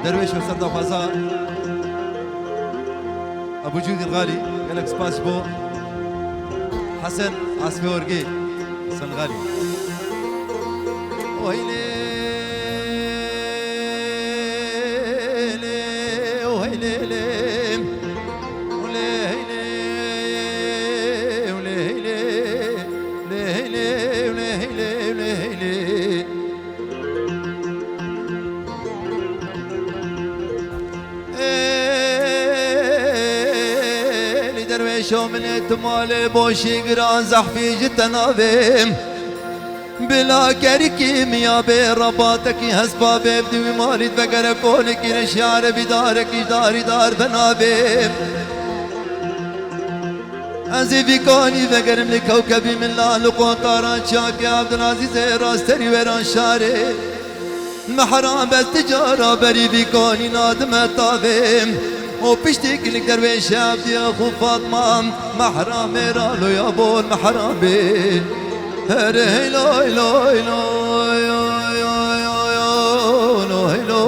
درويش وسردة بازار أبو جودي الغالي قال لك سباس بو حسن عصفي ورقي سنغالي وهيلي وهيلي درويشو من اتمال بوشي قران زحفي جتنابيم بلا كريكي ميا برباتك هسبا بيبدي مالي تفكر كونك نشعر بدارك داري دار بنابيم أزي في كوني فكر من كوكبي من لا لقون طاران شاكي عبد العزيز راستري وران شاري محرام بس تجارة بري في كوني نادم طافيم وبشتك لك درويش عبدي أخو فاطمة محرام رالو يا بو المحرام بي هري هيلو هيلو هيلو هيلو هيلو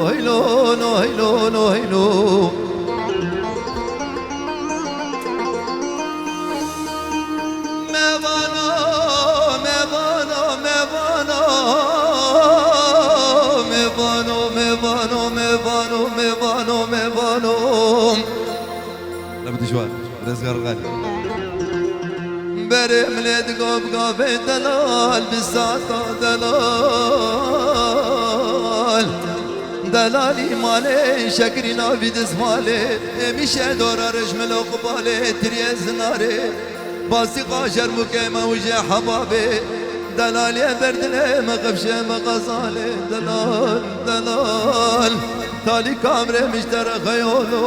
هيلو هيلو هيلو لا بدي جوال رزق غالي برم ليد قوب قوب دلال بالساطة دلال دلالي مالي شكرنا في دسمالي مشي دور رجمل وقبالي تريز ناري باسي قاشر مكيمة وجه حبابي دلالي بردلي مقفشة مقصالي دلال دلال تالي كامري مشترى خيولو